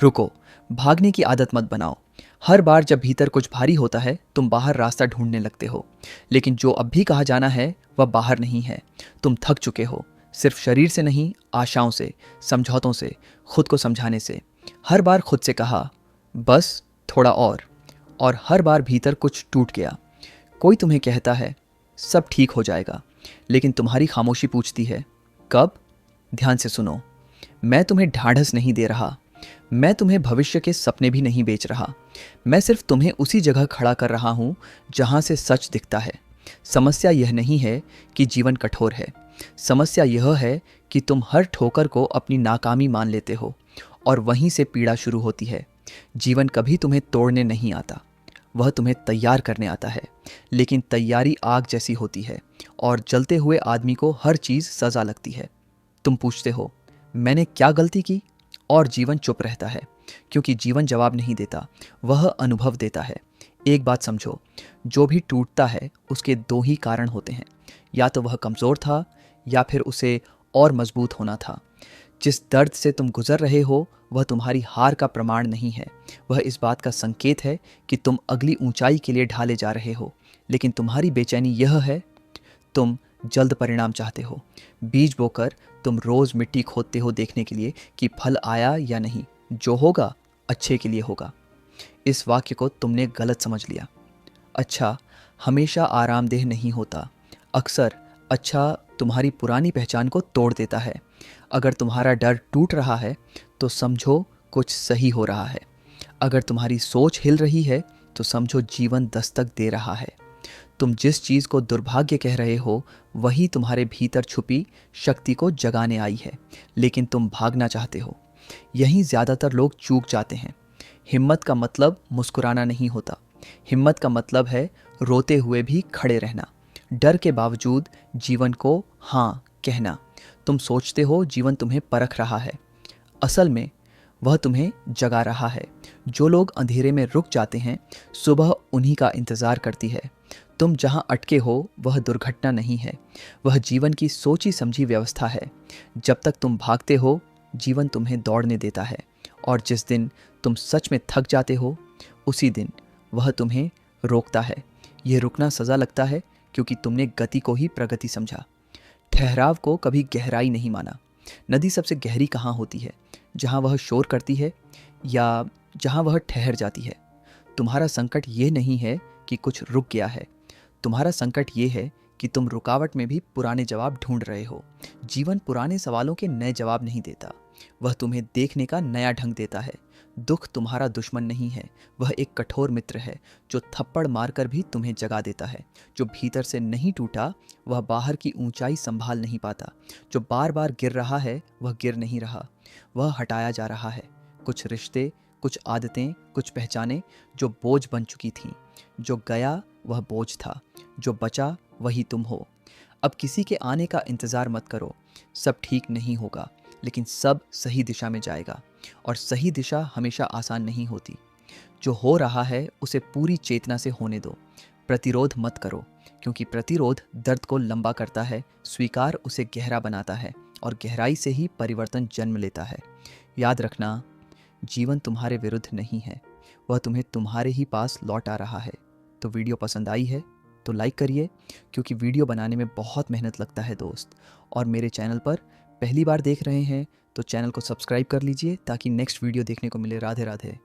रुको, भागने की आदत मत बनाओ। हर बार जब भीतर कुछ भारी होता है तुम बाहर रास्ता ढूंढने लगते हो, लेकिन जो अब भी कहा जाना है वह बाहर नहीं है। तुम थक चुके हो, सिर्फ शरीर से नहीं, आशाओं से, समझौतों से, खुद को समझाने से। हर बार खुद से कहा बस थोड़ा और हर बार भीतर कुछ टूट गया। कोई तुम्हें कहता है सब ठीक हो जाएगा, लेकिन तुम्हारी खामोशी पूछती है कब। ध्यान से सुनो, मैं तुम्हें ढाढ़स नहीं दे रहा, मैं तुम्हें भविष्य के सपने भी नहीं बेच रहा। मैं सिर्फ तुम्हें उसी जगह खड़ा कर रहा हूं जहां से सच दिखता है। समस्या यह नहीं है कि जीवन कठोर है, समस्या यह है कि तुम हर ठोकर को अपनी नाकामी मान लेते हो और वहीं से पीड़ा शुरू होती है। जीवन कभी तुम्हें तोड़ने नहीं आता, वह तुम्हें तैयार करने आता है। लेकिन तैयारी आग जैसी होती है और जलते हुए आदमी को हर चीज़ सज़ा लगती है। तुम पूछते हो मैंने क्या गलती की, और जीवन चुप रहता है, क्योंकि जीवन जवाब नहीं देता, वह अनुभव देता है। एक बात समझो, जो भी टूटता है उसके दो ही कारण होते हैं, या तो वह कमज़ोर था या फिर उसे और मजबूत होना था। जिस दर्द से तुम गुजर रहे हो वह तुम्हारी हार का प्रमाण नहीं है, वह इस बात का संकेत है कि तुम अगली ऊंचाई के लिए ढाले जा रहे हो। लेकिन तुम्हारी बेचैनी यह है, तुम जल्द परिणाम चाहते हो। बीज बोकर तुम रोज मिट्टी खोदते हो देखने के लिए कि फल आया या नहीं। जो होगा अच्छे के लिए होगा। इस वाक्य को तुमने गलत समझ लिया। अच्छा हमेशा आरामदेह नहीं होता। अक्सर अच्छा तुम्हारी पुरानी पहचान को तोड़ देता है। अगर तुम्हारा डर टूट रहा है तो समझो कुछ सही हो रहा है। अगर तुम्हारी सोच हिल रही है तो समझो जीवन दस्तक दे रहा है। तुम जिस चीज़ को दुर्भाग्य कह रहे हो वही तुम्हारे भीतर छुपी शक्ति को जगाने आई है, लेकिन तुम भागना चाहते हो। यहीं ज़्यादातर लोग चूक जाते हैं। हिम्मत का मतलब मुस्कुराना नहीं होता, हिम्मत का मतलब है रोते हुए भी खड़े रहना, डर के बावजूद जीवन को हाँ कहना। तुम सोचते हो जीवन तुम्हें परख रहा है, असल में वह तुम्हें जगा रहा है। जो लोग अंधेरे में रुक जाते हैं सुबह उन्हीं का इंतज़ार करती है। तुम जहाँ अटके हो वह दुर्घटना नहीं है, वह जीवन की सोची समझी व्यवस्था है। जब तक तुम भागते हो जीवन तुम्हें दौड़ने देता है, और जिस दिन तुम सच में थक जाते हो उसी दिन वह तुम्हें रोकता है। यह रुकना सज़ा लगता है क्योंकि तुमने गति को ही प्रगति समझा, ठहराव को कभी गहराई नहीं माना। नदी सबसे गहरी कहाँ होती है, जहाँ वह शोर करती है या जहाँ वह ठहर जाती है। तुम्हारा संकट ये नहीं है कि कुछ रुक गया है, तुम्हारा संकट ये है कि तुम रुकावट में भी पुराने जवाब ढूंढ रहे हो। जीवन पुराने सवालों के नए जवाब नहीं देता, वह तुम्हें देखने का नया ढंग देता है। दुख तुम्हारा दुश्मन नहीं है, वह एक कठोर मित्र है जो थप्पड़ मारकर भी तुम्हें जगा देता है। जो भीतर से नहीं टूटा वह बाहर की ऊंचाई संभाल नहीं पाता। जो बार बार गिर रहा है वह गिर नहीं रहा, वह हटाया जा रहा है। कुछ रिश्ते, कुछ आदतें, कुछ पहचानें जो बोझ बन चुकी थीं। जो गया वह बोझ था, जो बचा वही तुम हो। अब किसी के आने का इंतज़ार मत करो। सब ठीक नहीं होगा, लेकिन सब सही दिशा में जाएगा, और सही दिशा हमेशा आसान नहीं होती। जो हो रहा है उसे पूरी चेतना से होने दो। प्रतिरोध मत करो, क्योंकि प्रतिरोध दर्द को लंबा करता है, स्वीकार उसे गहरा बनाता है, और गहराई से ही परिवर्तन जन्म लेता है। याद रखना, जीवन तुम्हारे विरुद्ध नहीं है, वह तुम्हें तुम्हारे ही पास लौट आ रहा है। तो वीडियो पसंद आई है तो लाइक करिए, क्योंकि वीडियो बनाने में बहुत मेहनत लगता है दोस्त। और मेरे चैनल पर पहली बार देख रहे हैं तो चैनल को सब्सक्राइब कर लीजिए ताकि नेक्स्ट वीडियो देखने को मिले। राधे राधे।